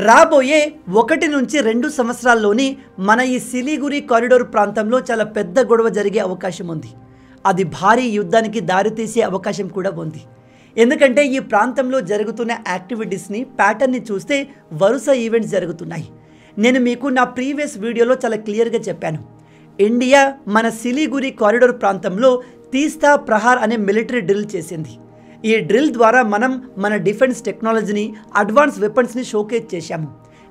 రాబోయే 1 నుంచి 2 సంవత్సరాల్లోని మన ఈ సిలిగురి కారిడార్ ప్రాంతంలో చాలా పెద్ద గొడవ జరిగే అవకాశం ఉంది. అది భారీ యుద్ధానికి దారితీసే అవకాశం కూడా ఉంది. ఎందుకంటే ఈ ప్రాంతంలో జరుగుతున్న యాక్టివిటీస్ని ప్యాటర్న్ని చూస్తే వరుస ఈవెంట్స్ జరుగుతున్నాయి. నేను మీకు నా ప్రీవియస్ వీడియోలో చాలా క్లియర్గా చెప్పాను. ఇండియా మన సిలిగురి కారిడార్ ప్రాంతంలో తీస్తా ప్రహార్ అనే మిలిటరీ డ్రిల్ చేసింది. ఈ డ్రిల్ ద్వారా మనం మన డిఫెన్స్ టెక్నాలజీని, అడ్వాన్స్ వెపన్స్ని షోకేజ్ చేశాము.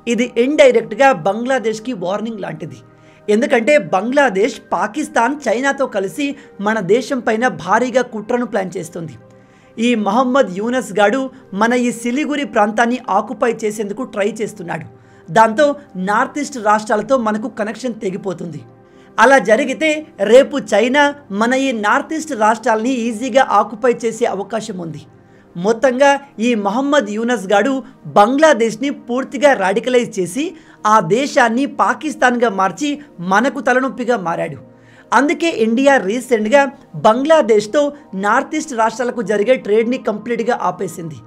ఇది ఇండైరెక్ట్గా బంగ్లాదేశ్కి వార్నింగ్ లాంటిది. ఎందుకంటే బంగ్లాదేశ్, పాకిస్తాన్, చైనాతో కలిసి మన దేశం పైన భారీగా కుట్రను ప్లాన్ చేస్తుంది. ఈ మహమ్మద్ యూనస్ గాడు మన ఈ సిలిగురి ప్రాంతాన్ని ఆక్యుపై చేసేందుకు ట్రై చేస్తున్నాడు. దాంతో నార్త్ ఈస్ట్ రాష్ట్రాలతో మనకు కనెక్షన్ తెగిపోతుంది. అలా జరిగితే రేపు చైనా మన ఈ నార్త్ ఈస్ట్ రాష్ట్రాలని ఈజీగా ఆక్యుపై చేసే అవకాశం ఉంది. మొత్తంగా ఈ మహమ్మద్ యూనస్ గాడు బంగ్లాదేశ్ని పూర్తిగా రాడికలైజ్ చేసి ఆ దేశాన్ని పాకిస్తాన్గా మార్చి మనకు తలనొప్పిగా మారాడు. అందుకే ఇండియా రీసెంట్గా బంగ్లాదేశ్తో నార్త్ ఈస్ట్ రాష్ట్రాలకు జరిగే ట్రేడ్ని కంప్లీట్గా ఆపేసింది.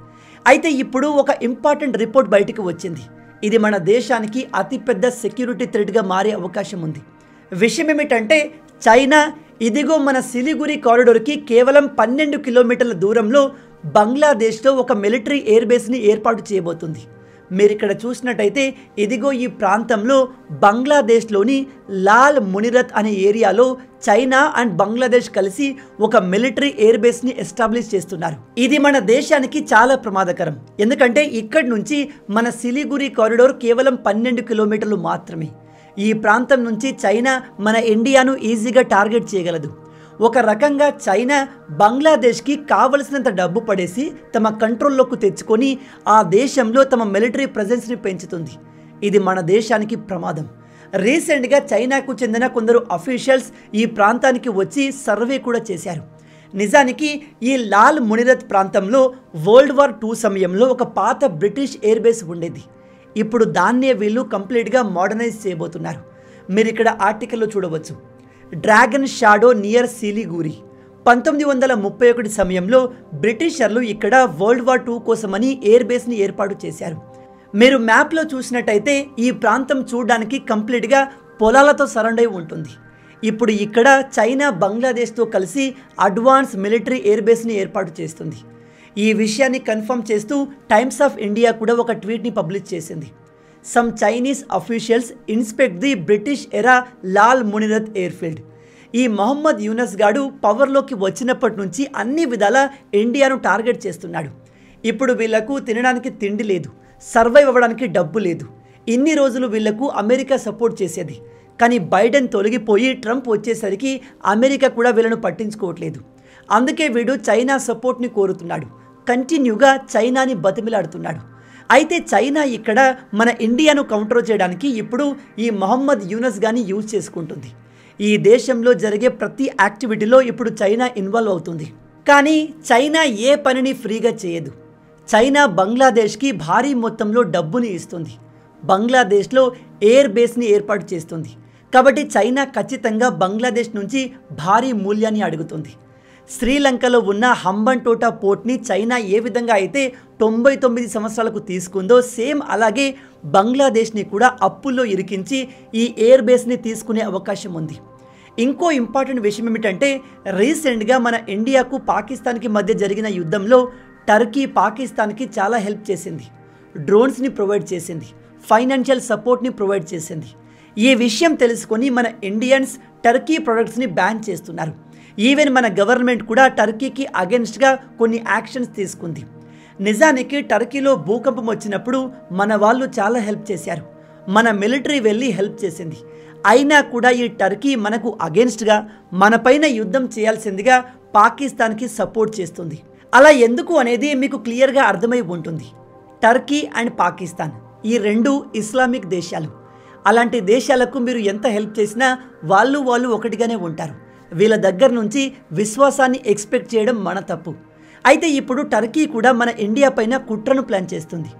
అయితే ఇప్పుడు ఒక ఇంపార్టెంట్ రిపోర్ట్ బయటకు వచ్చింది. ఇది మన దేశానికి అతిపెద్ద సెక్యూరిటీ థ్రెట్గా మారే అవకాశం ఉంది. విషయం ఏమిటంటే చైనా ఇదిగో మన సిలిగురి కారిడార్కి కేవలం 12 కిలోమీటర్ల దూరంలో బంగ్లాదేశ్లో ఒక మిలిటరీ ఎయిర్ బేస్ని ఏర్పాటు చేయబోతుంది. మీరు ఇక్కడ చూసినట్టయితే ఇదిగో ఈ ప్రాంతంలో బంగ్లాదేశ్లోని లాల్ మునిరత్ అనే ఏరియాలో చైనా అండ్ బంగ్లాదేశ్ కలిసి ఒక మిలిటరీ ఎయిర్ బేస్ని ఎస్టాబ్లిష్ చేస్తున్నారు. ఇది మన దేశానికి చాలా ప్రమాదకరం. ఎందుకంటే ఇక్కడి నుంచి మన సిలిగురి కారిడార్ కేవలం 12 కిలోమీటర్లు మాత్రమే. ఈ ప్రాంతం నుంచి చైనా మన ఇండియాను ఈజీగా టార్గెట్ చేయగలదు. ఒక రకంగా చైనా బంగ్లాదేశ్కి కావలసినంత డబ్బు పడేసి తమ కంట్రోల్లోకి తెచ్చుకొని ఆ దేశంలో తమ మిలిటరీ ప్రెజెన్స్ని పెంచుతుంది. ఇది మన దేశానికి ప్రమాదం. రీసెంట్గా చైనాకు చెందిన కొందరు అఫీషియల్స్ ఈ ప్రాంతానికి వచ్చి సర్వే కూడా చేశారు. నిజానికి ఈ లాల్ మునిరత్ ప్రాంతంలో వరల్డ్ వార్ II సమయంలో ఒక పాత బ్రిటిష్ ఎయిర్ బేస్ ఉండేది. ఇప్పుడు దాన్నే వీళ్ళు కంప్లీట్గా మోడర్నైజ్ చేయబోతున్నారు. మీరు ఇక్కడ ఆర్టికల్లో చూడవచ్చు. డ్రాగన్ షాడో నియర్ సిలిగురి 1931 సమయంలో బ్రిటిషర్లు ఇక్కడ వరల్డ్ వార్ II కోసమని ఎయిర్ బేస్ని ఏర్పాటు చేశారు. మీరు మ్యాప్లో చూసినట్టయితే ఈ ప్రాంతం చూడడానికి కంప్లీట్గా పొలాలతో సరౌండ్ అయి ఉంటుంది. ఇప్పుడు ఇక్కడ చైనా బంగ్లాదేశ్తో కలిసి అడ్వాన్స్ మిలిటరీ ఎయిర్ బేస్ని ఏర్పాటు చేస్తుంది. ఈ విషయాన్ని కన్ఫర్మ్ చేస్తూ టైమ్స్ ఆఫ్ ఇండియా కూడా ఒక ట్వీట్ని పబ్లిష్ చేసింది. Some Chinese officials inspect the British era లాల్ మునిరత్ ఎయిర్ఫీల్డ్. ఈ మహమ్మద్ యూనస్ గాడు పవర్లోకి వచ్చినప్పటి నుంచి అన్ని విధాలా ఇండియాను టార్గెట్ చేస్తున్నాడు. ఇప్పుడు వీళ్లకు తినడానికి తిండి లేదు, సర్వైవ్ అవ్వడానికి డబ్బు లేదు. ఇన్ని రోజులు వీళ్లకు అమెరికా సపోర్ట్ చేసేది. కానీ బైడెన్ తొలగిపోయి ట్రంప్ వచ్చేసరికి అమెరికా కూడా వీళ్ళను పట్టించుకోవట్లేదు. అందుకే వీడు చైనా సపోర్ట్ని కోరుతున్నాడు. కంటిన్యూగా చైనాని బతిమిలాడుతున్నాడు. అయితే చైనా ఇక్కడ మన ఇండియాను కౌంటర్ చేయడానికి ఇప్పుడు ఈ మహమ్మద్ యూనస్ గాని యూజ్ చేసుకుంటుంది. ఈ దేశంలో జరిగే ప్రతి యాక్టివిటీలో ఇప్పుడు చైనా ఇన్వాల్వ్ అవుతుంది. కానీ చైనా ఏ పనిని ఫ్రీగా చేయదు. చైనా బంగ్లాదేశ్కి భారీ మొత్తంలో డబ్బుని ఇస్తుంది. బంగ్లాదేశ్లో ఎయిర్ బేస్ని ఏర్పాటు చేస్తుంది. కాబట్టి చైనా ఖచ్చితంగా బంగ్లాదేశ్ నుంచి భారీ మూల్యాన్ని అడుగుతుంది. శ్రీలంకలో ఉన్న హంబన్టోటా పోర్ట్ని చైనా ఏ విధంగా అయితే 99 సంవత్సరాలకు తీసుకుందో సేమ్ అలాగే బంగ్లాదేశ్ని కూడా అప్పుల్లో ఇరికించి ఈ ఎయిర్ బేస్ని తీసుకునే అవకాశం ఉంది. ఇంకో ఇంపార్టెంట్ విషయం ఏమిటంటే రీసెంట్గా మన ఇండియాకు పాకిస్తాన్కి మధ్య జరిగిన యుద్ధంలో టర్కీ పాకిస్తాన్కి చాలా హెల్ప్ చేసింది. డ్రోన్స్ని ప్రొవైడ్ చేసింది, ఫైనాన్షియల్ సపోర్ట్ని ప్రొవైడ్ చేసింది. ఈ విషయం తెలుసుకొని మన ఇండియన్స్ టర్కీ ప్రొడక్ట్స్ని బ్యాన్ చేస్తున్నారు. ఈవెన్ మన గవర్నమెంట్ కూడా టర్కీకి అగెన్స్ట్గా కొన్ని యాక్షన్స్ తీసుకుంది. నిజానికి టర్కీలో భూకంపం వచ్చినప్పుడు మన వాళ్ళు చాలా హెల్ప్ చేశారు. మన మిలిటరీ వెళ్ళి హెల్ప్ చేసింది. అయినా కూడా ఈ టర్కీ మనకు అగెన్స్ట్గా మన పైన యుద్ధం చేయాల్సిందిగా పాకిస్తాన్కి సపోర్ట్ చేస్తుంది. అలా ఎందుకు అనేది మీకు క్లియర్గా అర్థమై ఉంటుంది. టర్కీ అండ్ పాకిస్తాన్ ఈ రెండు ఇస్లామిక్ దేశాలు. అలాంటి దేశాలకు మీరు ఎంత హెల్ప్ చేసినా వాళ్ళు ఒకటిగానే ఉంటారు. వీళ్ళ దగ్గర నుంచి విశ్వాసాన్ని ఎక్స్పెక్ట్ చేయడం మన తప్పు. అయితే ఇప్పుడు టర్కీ కూడా మన ఇండియా పైన కుట్రను ప్లాన్ చేస్తుంది.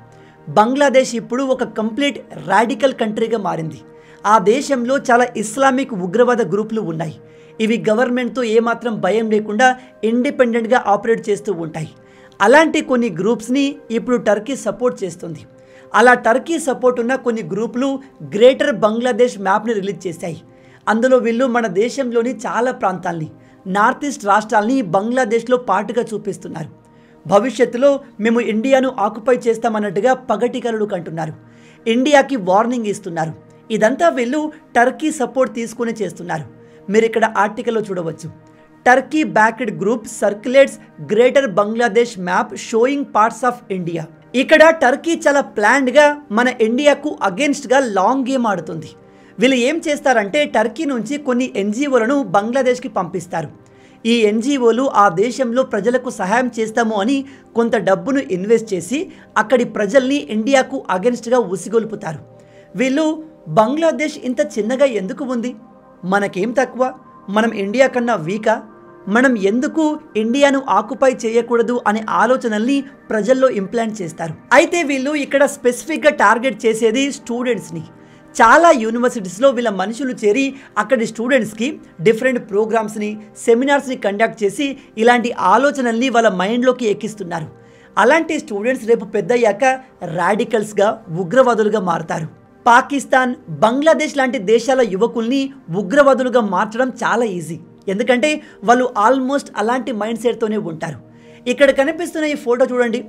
బంగ్లాదేశ్ ఇప్పుడు ఒక కంప్లీట్ రాడికల్ కంట్రీగా మారింది. ఆ దేశంలో చాలా ఇస్లామిక్ ఉగ్రవాద గ్రూపులు ఉన్నాయి. ఇవి గవర్నమెంట్తో ఏమాత్రం భయం లేకుండా ఇండిపెండెంట్గా ఆపరేట్ చేస్తూ ఉంటాయి. అలాంటి కొన్ని గ్రూప్స్ని ఇప్పుడు టర్కీ సపోర్ట్ చేస్తుంది. అలా టర్కీ సపోర్ట్ ఉన్న కొన్ని గ్రూపులు గ్రేటర్ బంగ్లాదేశ్ మ్యాప్ని రిలీజ్ చేశాయి. అందులో వీళ్ళు మన దేశంలోని చాలా ప్రాంతాల్ని, నార్త్ ఈస్ట్ రాష్ట్రాల్ని బంగ్లాదేశ్లో పాటుగా చూపిస్తున్నారు. భవిష్యత్తులో మేము ఇండియాను ఆక్యుపై చేస్తామన్నట్టుగా పగటి కలలు కంటున్నారు. ఇండియాకి వార్నింగ్ ఇస్తున్నారు. ఇదంతా వీళ్ళు టర్కీ సపోర్ట్ తీసుకుని చేస్తున్నారు. మీరు ఇక్కడ ఆర్టికల్లో చూడవచ్చు. Turkey backed group circulates greater Bangladesh map showing parts of India. ఇక్కడ టర్కీ చాలా ప్లాన్డ్గా మన ఇండియాకు అగేన్స్ట్గా లాంగ్ గేమ్ ఆడుతుంది. వీళ్ళు ఏం చేస్తారంటే టర్కీ నుంచి కొన్ని ఎన్జిఓలను బంగ్లాదేశ్కి పంపిస్తారు. ఈ ఎన్జిఓలు ఆ దేశంలో ప్రజలకు సహాయం చేస్తాము అని కొంత డబ్బును ఇన్వెస్ట్ చేసి అక్కడి ప్రజల్ని ఇండియాకు అగెన్స్ట్గా ఉసిగొల్పుతారు. వీళ్ళు బంగ్లాదేశ్ ఇంత చిన్నగా ఎందుకు ఉంది, మనకేం తక్కువ, మనం ఇండియా కన్నా వీకా, మనం ఎందుకు ఇండియాను ఆక్యుపై చేయకూడదు అనే ఆలోచనల్ని ప్రజల్లో ఇంప్లాంట్ చేస్తారు. అయితే వీళ్ళు ఇక్కడ స్పెసిఫిక్గా టార్గెట్ చేసేది స్టూడెంట్స్ని. చాలా యూనివర్సిటీస్లో వీళ్ళ మనుషులు చేరి అక్కడి స్టూడెంట్స్కి డిఫరెంట్ ప్రోగ్రామ్స్ని, సెమినార్స్ని కండక్ట్ చేసి ఇలాంటి ఆలోచనల్ని వాళ్ళ మైండ్లోకి ఎక్కిస్తున్నారు. అలాంటి స్టూడెంట్స్ రేపు పెద్దయ్యాక రాడికల్స్గా, ఉగ్రవాదులుగా మారుతారు. పాకిస్తాన్, బంగ్లాదేశ్ లాంటి దేశాల యువకుల్ని ఉగ్రవాదులుగా మార్చడం చాలా ఈజీ. ఎందుకంటే వాళ్ళు ఆల్మోస్ట్ అలాంటి మైండ్ సెట్తోనే ఉంటారు. ఇక్కడ కనిపిస్తున్న ఈ ఫోటో చూడండి.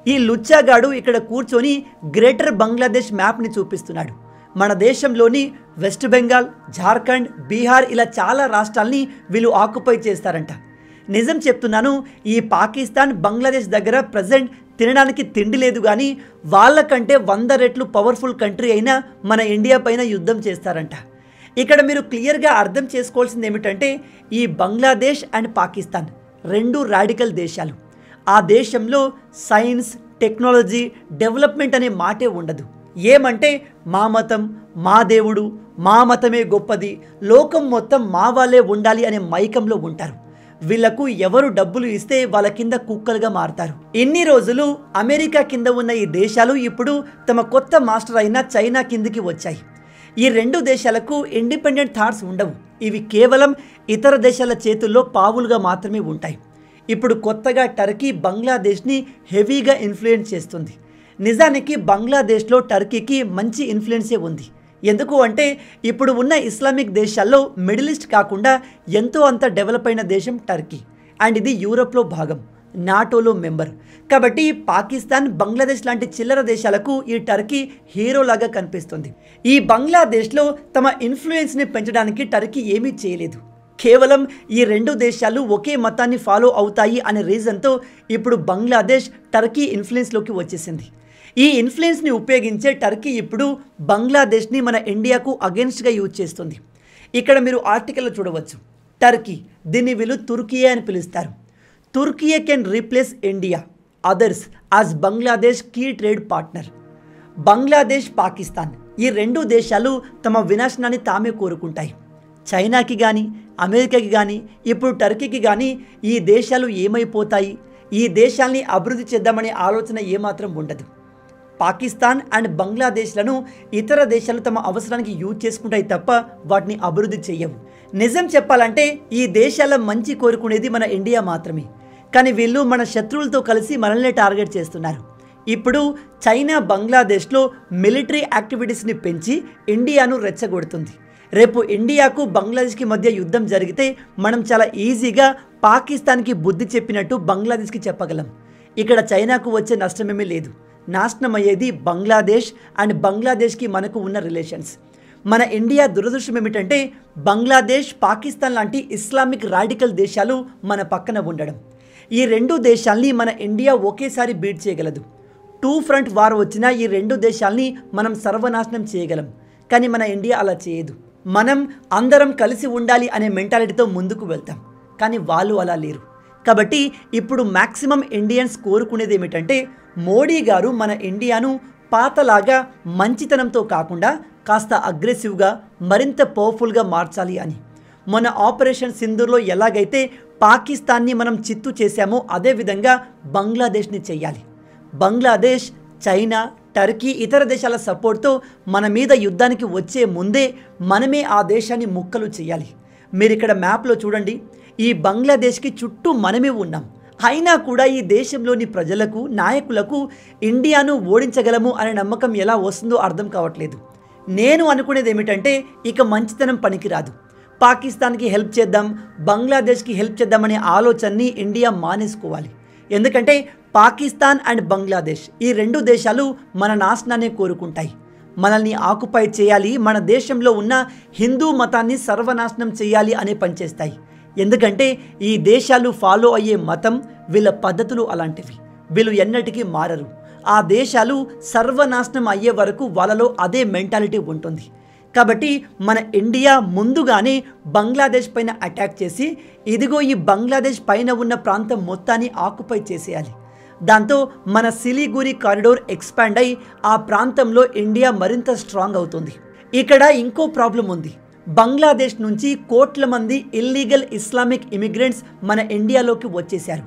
ఈ లుచ్చాగాడు ఇక్కడ కూర్చొని గ్రేటర్ బంగ్లాదేశ్ మ్యాప్ని చూపిస్తున్నాడు. మన దేశంలోని వెస్ట్ బెంగాల్, జార్ఖండ్, బీహార్ ఇలా చాలా రాష్ట్రాల్ని వీళ్ళు ఆక్యుపై చేస్తారంట. నిజం చెప్తున్నాను, ఈ పాకిస్తాన్, బంగ్లాదేశ్ దగ్గర ప్రజెంట్ తినడానికి తిండి లేదు, కానీ వాళ్ళకంటే 100 రెట్లు పవర్ఫుల్ కంట్రీ అయినా మన ఇండియా పైన యుద్ధం చేస్తారంట. ఇక్కడ మీరు క్లియర్గా అర్థం చేసుకోవాల్సింది ఏమిటంటే ఈ బంగ్లాదేశ్ అండ్ పాకిస్తాన్ రెండు రాడికల్ దేశాలు. ఆ దేశంలో సైన్స్, టెక్నాలజీ, డెవలప్మెంట్ అనే మాటే ఉండదు. ఏమంటే మా మతం, మా దేవుడు, మా మతమే గొప్పది, లోకం మొత్తం మా వాళ్ళే ఉండాలి అనే మైకంలో ఉంటారు. వీళ్లకు ఎవరు డబ్బులు ఇస్తే వాళ్ళ కింద కుక్కలుగా మారుతారు. ఇన్ని రోజులు అమెరికా కింద ఉన్న ఈ దేశాలు ఇప్పుడు తమ కొత్త మాస్టర్ అయిన చైనా కిందికి వచ్చాయి. ఈ రెండు దేశాలకు ఇండిపెండెంట్ థాట్స్ ఉండవు. ఇవి కేవలం ఇతర దేశాల చేతుల్లో పావులుగా మాత్రమే ఉంటాయి. ఇప్పుడు కొత్తగా టర్కీ బంగ్లాదేశ్ని హెవీగా ఇన్ఫ్లుయెన్స్ చేస్తుంది. నిజానికి బంగ్లాదేశ్లో టర్కీకి మంచి ఇన్ఫ్లుయెన్సే ఉంది. ఎందుకు అంటే ఇప్పుడు ఉన్న ఇస్లామిక్ దేశాల్లో మిడిల్ ఈస్ట్ కాకుండా ఎంతో అంత డెవలప్ అయిన దేశం టర్కీ. అండ్ ఇది యూరోప్లో భాగం, నాటోలో మెంబర్. కాబట్టి పాకిస్తాన్, బంగ్లాదేశ్ లాంటి చిల్లర దేశాలకు ఈ టర్కీ హీరోలాగా కనిపిస్తుంది. ఈ బంగ్లాదేశ్లో తమ ఇన్ఫ్లుయెన్స్ని పెంచడానికి టర్కీ ఏమీ చేయలేదు. కేవలం ఈ రెండు దేశాలు ఒకే మతాన్ని ఫాలో అవుతాయి అనే రీజన్తో ఇప్పుడు బంగ్లాదేశ్ టర్కీ ఇన్ఫ్లుయెన్స్లోకి వచ్చేసింది. ఈ ఇన్ఫ్లుయెన్స్ని ఉపయోగించే టర్కీ ఇప్పుడు బంగ్లాదేశ్ని మన ఇండియాకు అగెన్స్ట్గా యూజ్ చేస్తుంది. ఇక్కడ మీరు ఆర్టికల్లో చూడవచ్చు. టర్కీ, దీన్ని వీళ్ళు తుర్కియే అని పిలుస్తారు. Turkiye can replace India others as Bangladesh key trade partner. Bangladesh, Pakistan ఈ రెండు దేశాలు తమ వినాశనాన్ని తామే కోరుకుంటాయి. చైనాకి కానీ, అమెరికాకి కానీ, ఇప్పుడు టర్కీకి కానీ ఈ దేశాలు ఏమైపోతాయి, ఈ దేశాల్ని అభివృద్ధి చేద్దామనే ఆలోచన ఏమాత్రం ఉండదు. పాకిస్తాన్ అండ్ బంగ్లాదేశ్లను ఇతర దేశాలు తమ అవసరానికి యూజ్ చేసుకుంటాయి తప్ప వాటిని అభివృద్ధి చేయవు. నిజం చెప్పాలంటే ఈ దేశాల మంచి కోరుకునేది మన ఇండియా మాత్రమే. కానీ వీళ్ళు మన శత్రువులతో కలిసి మనల్ని టార్గెట్ చేస్తున్నారు. ఇప్పుడు చైనా బంగ్లాదేశ్లో మిలిటరీ యాక్టివిటీస్ని పెంచి ఇండియాను రెచ్చగొడుతుంది. రేపు ఇండియాకు బంగ్లాదేశ్కి మధ్య యుద్ధం జరిగితే మనం చాలా ఈజీగా పాకిస్తాన్కి బుద్ధి చెప్పినట్టు బంగ్లాదేశ్కి చెప్పగలం. ఇక్కడ చైనాకు వచ్చే నష్టమేమీ లేదు. నాశనం అయ్యేది బంగ్లాదేశ్ అండ్ బంగ్లాదేశ్కి మనకు ఉన్న రిలేషన్స్. మన ఇండియా దురదృష్టం ఏమిటంటే బంగ్లాదేశ్, పాకిస్తాన్ లాంటి ఇస్లామిక్ రాడికల్ దేశాలు మన పక్కన ఉండడం. ఈ రెండు దేశాల్ని మన ఇండియా ఒకేసారి బీట్ చేయగలదు. 2 ఫ్రంట్ వార్ వచ్చినా ఈ రెండు దేశాల్ని మనం సర్వనాశనం చేయగలం. కానీ మన ఇండియా అలా చేయదు. మనం అందరం కలిసి ఉండాలి అనే మెంటాలిటీతో ముందుకు వెళ్తాం. కానీ వాళ్ళు అలా లేరు. కాబట్టి ఇప్పుడు మ్యాక్సిమం ఇండియన్స్ కోరుకునేది ఏమిటంటే మోడీ గారు మన ఇండియాను పాతలాగా మంచితనంతో కాకుండా కాస్త అగ్రెసివ్గా, మరింత పవర్ఫుల్గా మార్చాలి అని. మన ఆపరేషన్ సింధూర్లో ఎలాగైతే పాకిస్తాన్ని మనం చిత్తు చేశామో అదేవిధంగా బంగ్లాదేశ్ని చెయ్యాలి. బంగ్లాదేశ్, చైనా, టర్కీ ఇతర దేశాల సపోర్ట్తో మన మీద యుద్ధానికి వచ్చే ముందే మనమే ఆ దేశాన్ని ముక్కలు చేయాలి. మీరు ఇక్కడ మ్యాప్లో చూడండి. ఈ బంగ్లాదేశ్కి చుట్టూ మనమే ఉన్నాం. అయినా కూడా ఈ దేశంలోని ప్రజలకు నాయకులకు ఇండియాను ఓడించగలము అనే నమ్మకం ఎలా వస్తుందో అర్థం కావట్లేదు. నేను అనుకునేది ఏమిటంటే ఇక మంచితనం పనికిరాదు, పాకిస్తాన్కి హెల్ప్ చేద్దాం, బంగ్లాదేశ్కి హెల్ప్ చేద్దామనే ఆలోచనని ఇండియా మానేసుకోవాలి. ఎందుకంటే పాకిస్తాన్ అండ్ బంగ్లాదేశ్ ఈ రెండు దేశాలు మన నాశనాన్ని కోరుకుంటాయి. మనల్ని ఆక్యుపై చేయాలి, మన దేశంలో ఉన్న హిందూ మతాన్ని సర్వనాశనం చేయాలి అనే పనిచేస్తాయి. ఎందుకంటే ఈ దేశాలు ఫాలో అయ్యే మతం, వీళ్ళ పద్ధతులు అలాంటివి. వీళ్ళు ఎన్నటికీ మారరు. ఆ దేశాలు సర్వనాశనం అయ్యే వరకు వాళ్ళలో అదే మెంటాలిటీ ఉంటుంది. కాబట్టి మన ఇండియా ముందుగానే బంగ్లాదేశ్ పైన అటాక్ చేసి ఇదిగో ఈ బంగ్లాదేశ్ పైన ఉన్న ప్రాంతం మొత్తాన్ని ఆక్యుపై చేసేయాలి. దాంతో మన సిలిగురి కారిడోర్ ఎక్స్పాండ్ అయి ఆ ప్రాంతంలో ఇండియా మరింత స్ట్రాంగ్ అవుతుంది. ఇక్కడ ఇంకో ప్రాబ్లం ఉంది. బంగ్లాదేశ్ నుంచి కోట్ల మంది ఇల్లీగల్ ఇస్లామిక్ ఇమిగ్రెంట్స్ మన ఇండియాలోకి వచ్చేశారు.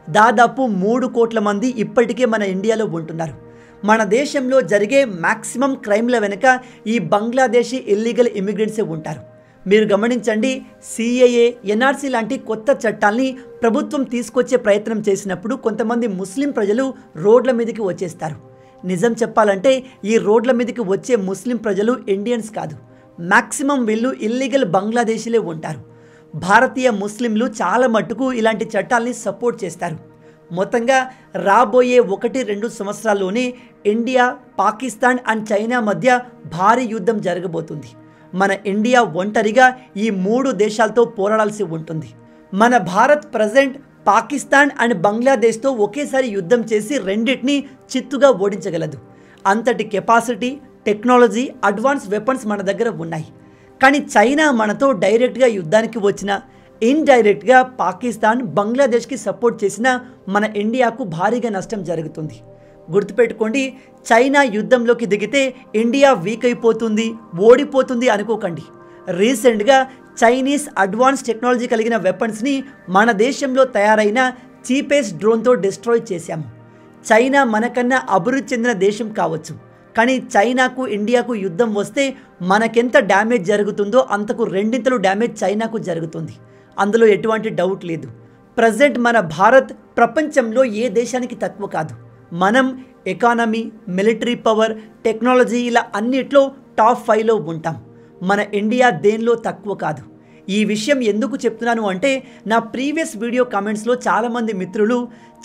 దాదాపు 3 కోట్ల మంది ఇప్పటికే మన ఇండియాలో ఉంటున్నారు. మన దేశంలో జరిగే మ్యాక్సిమం క్రైమ్ల వెనుక ఈ బంగ్లాదేశీ ఇల్లీగల్ ఇమిగ్రెంట్సే ఉంటారు. మీరు గమనించండి, సిఏఏ, ఎన్ఆర్సీ లాంటి కొత్త చట్టాల్ని ప్రభుత్వం తీసుకొచ్చే ప్రయత్నం చేసినప్పుడు కొంతమంది ముస్లిం ప్రజలు రోడ్ల మీదకి వచ్చేస్తారు. నిజం చెప్పాలంటే ఈ రోడ్ల మీదకి వచ్చే ముస్లిం ప్రజలు ఇండియన్స్ కాదు, మ్యాక్సిమం వీళ్ళు ఇల్లీగల్ బంగ్లాదేశీలే ఉంటారు. భారతీయ ముస్లింలు చాలా మట్టుకు ఇలాంటి చట్టాల్ని సపోర్ట్ చేస్తారు. మొత్తంగా రాబోయే 1-2 సంవత్సరాల్లోనే ఇండియా, పాకిస్తాన్ అండ్ చైనా మధ్య భారీ యుద్ధం జరగబోతుంది. మన ఇండియా ఒంటరిగా ఈ 3 దేశాలతో పోరాడాల్సి ఉంటుంది. మన భారత్ ప్రజెంట్ పాకిస్తాన్ అండ్ బంగ్లాదేశ్తో ఒకేసారి యుద్ధం చేసి రెండింటిని చిత్తుగా ఓడించగలదు. అంతటి కెపాసిటీ, టెక్నాలజీ, అడ్వాన్స్ వెపన్స్ మన దగ్గర ఉన్నాయి. కానీ చైనా మనతో డైరెక్ట్గా యుద్ధానికి వచ్చిన, ఇండైరెక్ట్గా పాకిస్తాన్, బంగ్లాదేశ్కి సపోర్ట్ చేసిన మన ఇండియాకు భారీగా నష్టం జరుగుతుంది. గుర్తుపెట్టుకోండి, చైనా యుద్ధంలోకి దిగితే ఇండియా వీక్ అయిపోతుంది, ఓడిపోతుంది అనుకోకండి. రీసెంట్గా చైనీస్ అడ్వాన్స్ టెక్నాలజీ కలిగిన వెపన్స్ని మన దేశంలో తయారైన చీపెస్ట్ డ్రోన్తో డిస్ట్రాయ్ చేశాము. చైనా మనకన్నా అభివృద్ధి చెందిన దేశం కావచ్చు, కానీ చైనాకు ఇండియాకు యుద్ధం వస్తే మనకెంత డ్యామేజ్ జరుగుతుందో అంతకు 2 డ్యామేజ్ చైనాకు జరుగుతుంది. అందులో ఎటువంటి డౌట్ లేదు. ప్రజెంట్ మన భారత్ ప్రపంచంలో ఏ దేశానికి తక్కువ కాదు. మనం ఎకానమీ, మిలిటరీ పవర్, టెక్నాలజీ ఇలా అన్నిట్లో టాప్ 5లో ఉంటాం. మన ఇండియా దేనిలో తక్కువ కాదు. ఈ విషయం ఎందుకు చెప్తున్నాను అంటే నా ప్రీవియస్ వీడియో కామెంట్స్లో చాలామంది మిత్రులు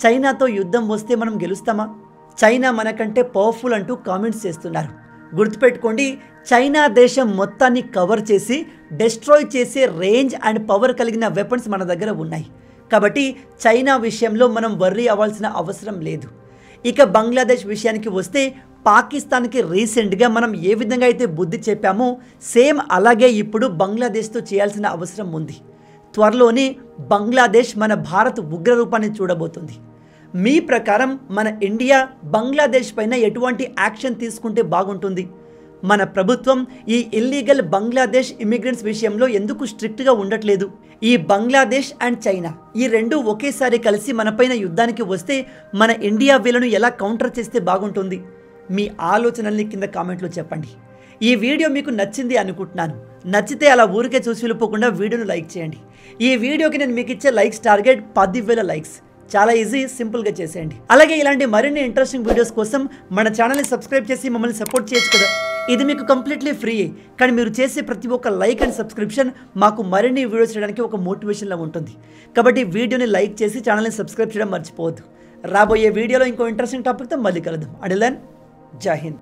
చైనాతో యుద్ధం వస్తే మనం గెలుస్తామా, చైనా మనకంటే పవర్ఫుల్ అంటూ కామెంట్స్ చేస్తున్నారు. గుర్తుపెట్టుకోండి, చైనా దేశం మొత్తాన్ని కవర్ చేసి డిస్ట్రాయ్ చేసే రేంజ్ అండ్ పవర్ కలిగిన వెపన్స్ మన దగ్గర ఉన్నాయి. కాబట్టి చైనా విషయంలో మనం వర్రీ అవ్వాల్సిన అవసరం లేదు. ఇక బంగ్లాదేశ్ విషయానికి వస్తే పాకిస్తాన్కి రీసెంట్గా మనం ఏ విధంగా అయితే బుద్ధి చెప్పామో సేమ్ అలాగే ఇప్పుడు బంగ్లాదేశ్తో చేయాల్సిన అవసరం ఉంది. త్వరలోనే బంగ్లాదేశ్ మన భారత్ ఉగ్రరూపాన్ని చూడబోతుంది. మీ ప్రకారం మన ఇండియా బంగ్లాదేశ్ పైన ఎటువంటి యాక్షన్ తీసుకుంటే బాగుంటుంది? మన ప్రభుత్వం ఈ ఇల్లీగల్ బంగ్లాదేశ్ ఇమిగ్రెంట్స్ విషయంలో ఎందుకు స్ట్రిక్ట్గా ఉండట్లేదు? ఈ బంగ్లాదేశ్ అండ్ చైనా ఈ రెండు ఒకేసారి కలిసి మనపైన యుద్ధానికి వస్తే మన ఇండియా వీళ్ళను ఎలా కౌంటర్ చేస్తే బాగుంటుంది? మీ ఆలోచనల్ని కింద కామెంట్లో చెప్పండి. ఈ వీడియో మీకు నచ్చింది అనుకుంటున్నాను. నచ్చితే అలా ఊరికే చూసి వెళ్ళిపోకుండా వీడియోను లైక్ చేయండి. ఈ వీడియోకి నేను మీకు ఇచ్చే లైక్స్ టార్గెట్ 10,000 లైక్స్. చాలా ఈజీ, సింపుల్గా చేసేయండి. అలాగే ఇలాంటి మరిన్ని ఇంట్రెస్టింగ్ వీడియోస్ కోసం మన ఛానల్ని సబ్స్క్రైబ్ చేసి మమ్మల్ని సపోర్ట్ చేయొచ్చు కదా. ఇది మీకు కంప్లీట్లీ ఫ్రీ, కానీ మీరు చేసే ప్రతి ఒక్క లైక్ అండ్ సబ్స్క్రిప్షన్ మాకు మరిన్ని వీడియోస్ చేయడానికి ఒక మోటివేషన్లా ఉంటుంది. కాబట్టి వీడియోని లైక్ చేసి ఛానల్ని సబ్స్క్రైబ్ చేయడం మర్చిపోవద్దు. రాబోయే వీడియోలో ఇంకో ఇంట్రెస్టింగ్ టాపిక్తో మళ్ళీ కలుద్దాం. అంటిల్ దెన్, జై హింద్.